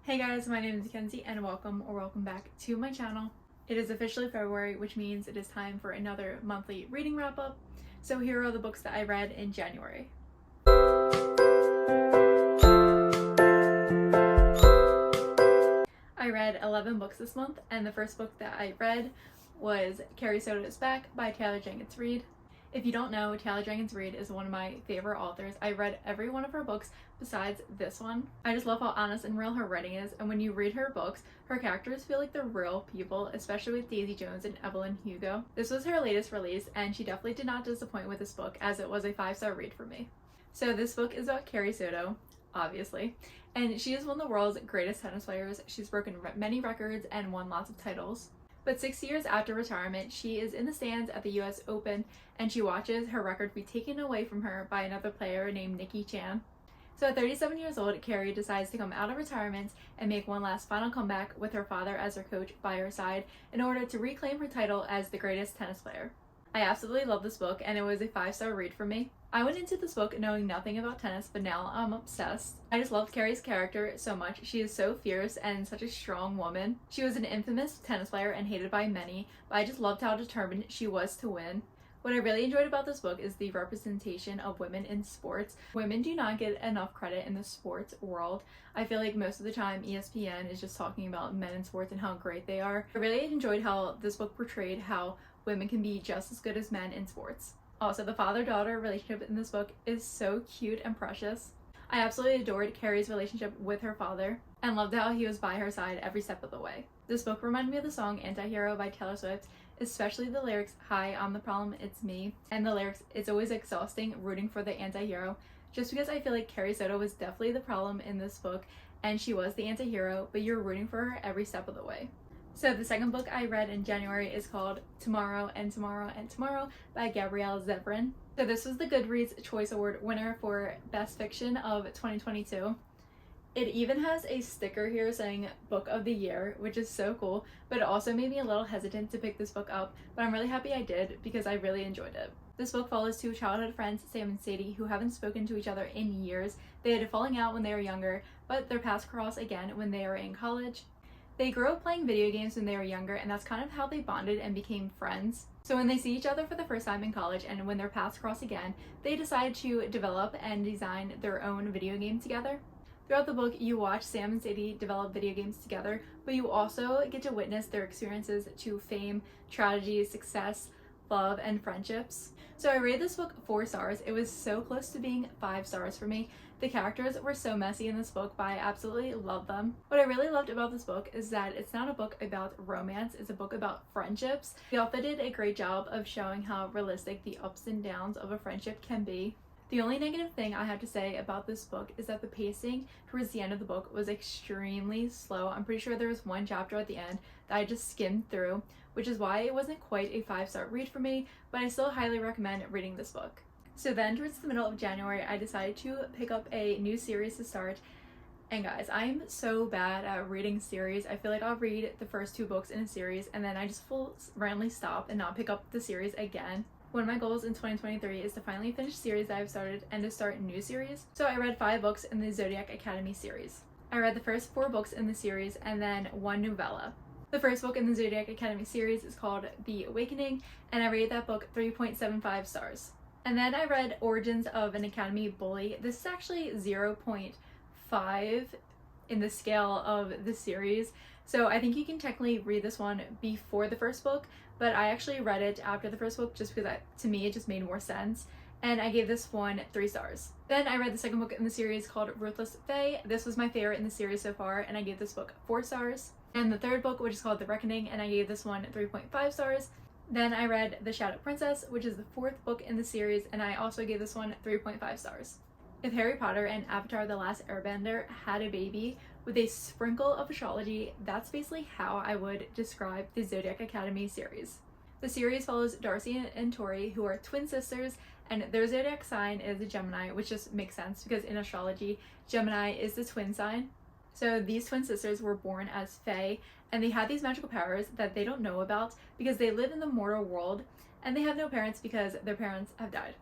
Hey guys, my name is Kenzie and welcome back to my channel. It is officially February, which means it is time for another monthly reading wrap up. So here are the books that I read in January. I read 11 books this month, and the first book that I read was Carrie Is Back by Taylor Jenkins Reid. If you don't know, Taylor Jenkins Reid is one of my favorite authors. I read every one of her books besides this one. I just love how honest and real her writing is, and when you read her books, her characters feel like they're real people, especially with Daisy Jones and Evelyn Hugo. This was her latest release, and she definitely did not disappoint with this book, as it was a 5-star read for me. So this book is about Carrie Soto, obviously, and she is one of the world's greatest tennis players. She's broken many records and won lots of titles. But 6 years after retirement, she is in the stands at the US Open, and she watches her record be taken away from her by another player named Nikki Chan. So at 37 years old, Carrie decides to come out of retirement and make one last final comeback with her father as her coach by her side in order to reclaim her title as the greatest tennis player. I absolutely love this book, and it was a 5-star read for me. I went into this book knowing nothing about tennis, but now I'm obsessed. I just loved Carrie's character so much. She is so fierce and such a strong woman. She was an infamous tennis player and hated by many, but I just loved how determined she was to win. What I really enjoyed about this book is the representation of women in sports. Women do not get enough credit in the sports world. I feel like most of the time ESPN is just talking about men in sports and how great they are. I really enjoyed how this book portrayed how women can be just as good as men in sports. Also, the father-daughter relationship in this book is so cute and precious. I absolutely adored Carrie's relationship with her father and loved how he was by her side every step of the way. This book reminded me of the song Anti-Hero by Taylor Swift, especially the lyrics, "Hi, I'm the problem, it's me," and the lyrics, "It's always exhausting rooting for the anti-hero," just because I feel like Carrie Soto was definitely the problem in this book, and she was the anti-hero, but you're rooting for her every step of the way. So the second book I read in January is called Tomorrow and Tomorrow and Tomorrow by Gabrielle Zevran. So this was the Goodreads Choice Award winner for Best Fiction of 2022. It even has a sticker here saying Book of the Year, which is so cool, but it also made me a little hesitant to pick this book up, but I'm really happy I did because I really enjoyed it. This book follows two childhood friends, Sam and Sadie, who haven't spoken to each other in years. They had a falling out when they were younger, but their paths cross again when they are in college. They grew up playing video games when they were younger, and that's kind of how they bonded and became friends. So when they see each other for the first time in college and when their paths cross again, they decide to develop and design their own video game together. Throughout the book, you watch Sam and Sadie develop video games together, but you also get to witness their experiences to fame, tragedy, success, love, and friendships. So I rated this book 4 stars. It was so close to being 5 stars for me. The characters were so messy in this book, but I absolutely love them. What I really loved about this book is that it's not a book about romance, it's a book about friendships. The author did a great job of showing how realistic the ups and downs of a friendship can be. The only negative thing I have to say about this book is that the pacing towards the end of the book was extremely slow. I'm pretty sure there was one chapter at the end that I just skimmed through, which is why it wasn't quite a 5-star read for me, but I still highly recommend reading this book. So then towards the middle of January, I decided to pick up a new series to start. And guys, I'm so bad at reading series. I feel like I'll read the first 2 books in a series and then I just will randomly stop and not pick up the series again. One of my goals in 2023 is to finally finish series that I've started and to start new series. So I read 5 books in the Zodiac Academy series. I read the first 4 books in the series and then 1 novella. The first book in the Zodiac Academy series is called The Awakening, and I rated that book 3.75 stars. And then I read Origins of an Academy Bully. This is actually 0.5 in the scale of the series. So I think you can technically read this one before the first book, but I actually read it after the first book just because to me it just made more sense. And I gave this one 3 stars. Then I read the second book in the series called Ruthless Fae. This was my favorite in the series so far, and I gave this book 4 stars. And the third book, which is called The Reckoning, and I gave this one 3.5 stars. Then I read The Shadow Princess, which is the 4th book in the series, and I also gave this one 3.5 stars. If Harry Potter and Avatar: The Last Airbender had a baby with a sprinkle of astrology, that's basically how I would describe the Zodiac Academy series. The series follows Darcy and Tori, who are twin sisters, and their zodiac sign is a Gemini, which just makes sense because in astrology, Gemini is the twin sign. So these twin sisters were born as Fae, and they had these magical powers that they don't know about because they live in the mortal world, and they have no parents because their parents have died.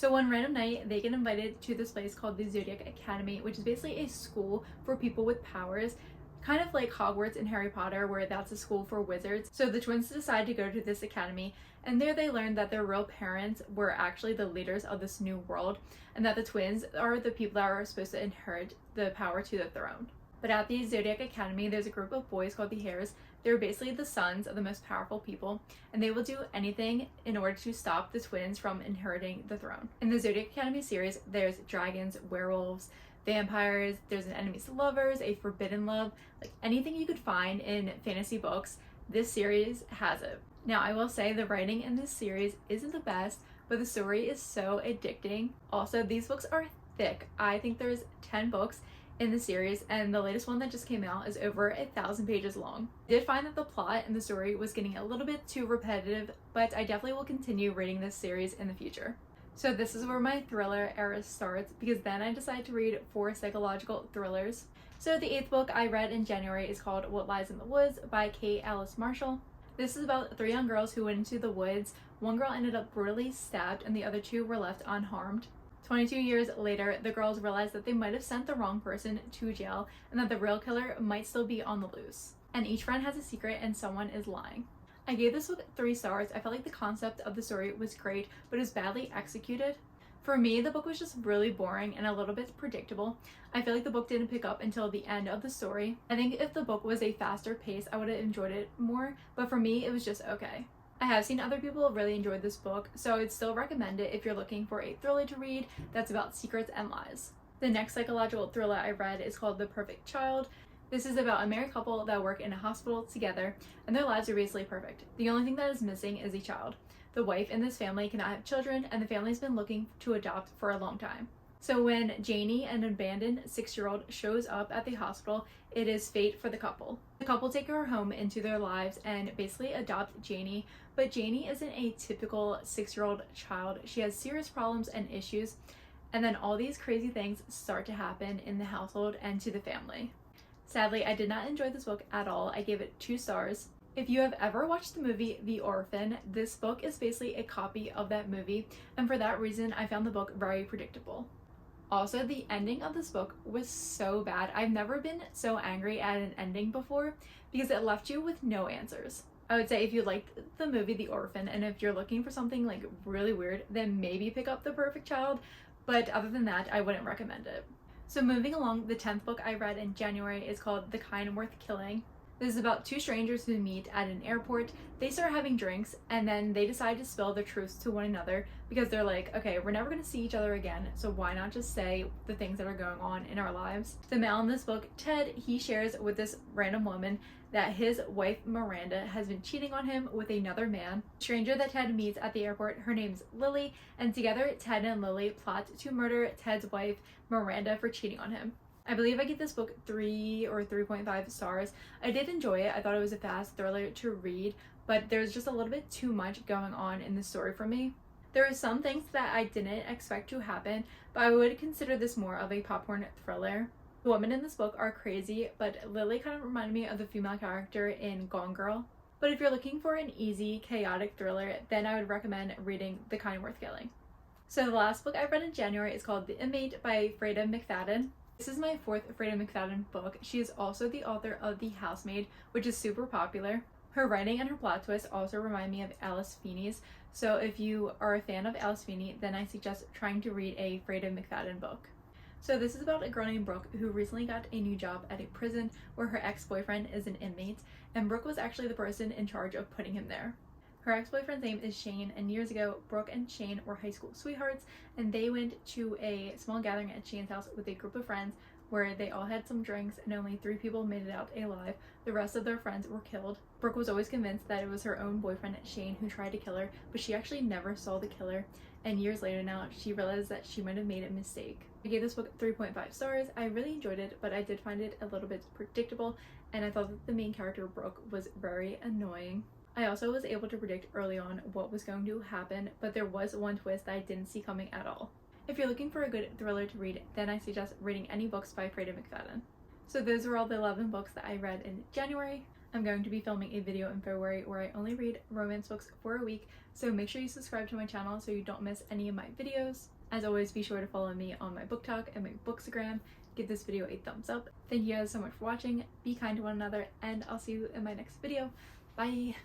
So one random night, they get invited to this place called the Zodiac Academy, which is basically a school for people with powers. Kind of like Hogwarts in Harry Potter, where that's a school for wizards. So the twins decide to go to this academy, and there they learn that their real parents were actually the leaders of this new world, and that the twins are the people that are supposed to inherit the power to the throne. But at the Zodiac Academy, there's a group of boys called the Hares. They're basically the sons of the most powerful people, and they will do anything in order to stop the twins from inheriting the throne. In the Zodiac Academy series, there's dragons, werewolves, vampires, there's an enemies to lovers, a forbidden love, like anything you could find in fantasy books, this series has it. Now, I will say the writing in this series isn't the best, but the story is so addicting. Also, these books are thick. I think there's 10 books in the series, and the latest one that just came out is over 1,000 pages long. I did find that the plot and the story was getting a little bit too repetitive, but I definitely will continue reading this series in the future. So this is where my thriller era starts, because then I decided to read 4 psychological thrillers. So the 8th book I read in January is called What Lies in the Woods by Kate Alice Marshall. This is about 3 young girls who went into the woods. One girl ended up brutally stabbed and the other 2 were left unharmed. 22 years later, the girls realized that they might have sent the wrong person to jail and that the real killer might still be on the loose. And each friend has a secret and someone is lying. I gave this book 3 stars. I felt like the concept of the story was great, but it was badly executed. For me, the book was just really boring and a little bit predictable. I feel like the book didn't pick up until the end of the story. I think if the book was a faster pace, I would have enjoyed it more, but for me, it was just okay. I have seen other people really enjoy this book, so I'd still recommend it if you're looking for a thriller to read that's about secrets and lies. The next psychological thriller I read is called The Perfect Child. This is about a married couple that work in a hospital together, and their lives are basically perfect. The only thing that is missing is a child. The wife in this family cannot have children, and the family's been looking to adopt for a long time. So when Janie, an abandoned 6-year-old, shows up at the hospital, it is fate for the couple. The couple take her home into their lives and basically adopt Janie, but Janie isn't a typical 6-year-old child. She has serious problems and issues, and then all these crazy things start to happen in the household and to the family. Sadly, I did not enjoy this book at all. I gave it 2 stars. If you have ever watched the movie The Orphan, this book is basically a copy of that movie, and for that reason, I found the book very predictable. Also, the ending of this book was so bad. I've never been so angry at an ending before because it left you with no answers. I would say if you liked the movie The Orphan and if you're looking for something like really weird, then maybe pick up The Perfect Child, but other than that, I wouldn't recommend it. So moving along, the 10th book I read in January is called The Kind Worth Killing. This is about 2 strangers who meet at an airport. They start having drinks and then they decide to spill the truths to one another because they're like, okay, we're never going to see each other again, so why not just say the things that are going on in our lives? The male in this book, Ted, he shares with this random woman that his wife Miranda has been cheating on him with another man. The stranger that Ted meets at the airport, her name's Lily, and together Ted and Lily plot to murder Ted's wife Miranda for cheating on him. I believe I give this book 3 or 3.5 stars. I did enjoy it. I thought it was a fast thriller to read, but there's just a little bit too much going on in the story for me. There are some things that I didn't expect to happen, but I would consider this more of a popcorn thriller. The women in this book are crazy, but Lily kind of reminded me of the female character in Gone Girl. But if you're looking for an easy, chaotic thriller, then I would recommend reading The Kind Worth Killing. So the last book I read in January is called The Inmate by Freida McFadden. This is my 4th Freida McFadden book. She is also the author of The Housemaid, which is super popular. Her writing and her plot twists also remind me of Alice Feeney's, so if you are a fan of Alice Feeney, then I suggest trying to read a Freida McFadden book. So this is about a girl named Brooke who recently got a new job at a prison where her ex-boyfriend is an inmate, and Brooke was actually the person in charge of putting him there. Her ex-boyfriend's name is Shane, and years ago, Brooke and Shane were high school sweethearts, and they went to a small gathering at Shane's house with a group of friends where they all had some drinks and only 3 people made it out alive. The rest of their friends were killed. Brooke was always convinced that it was her own boyfriend, Shane, who tried to kill her, but she actually never saw the killer, and years later now, she realized that she might have made a mistake. I gave this book 3.5 stars. I really enjoyed it, but I did find it a little bit predictable, and I thought that the main character, Brooke, was very annoying. I also was able to predict early on what was going to happen, but there was one twist that I didn't see coming at all. If you're looking for a good thriller to read, then I suggest reading any books by Freida McFadden. So those were all the 11 books that I read in January. I'm going to be filming a video in February where I only read romance books for a week, so make sure you subscribe to my channel so you don't miss any of my videos. As always, be sure to follow me on my Booktok and my Bookstagram, give this video a thumbs up. Thank you guys so much for watching. Be kind to one another, and I'll see you in my next video. Bye!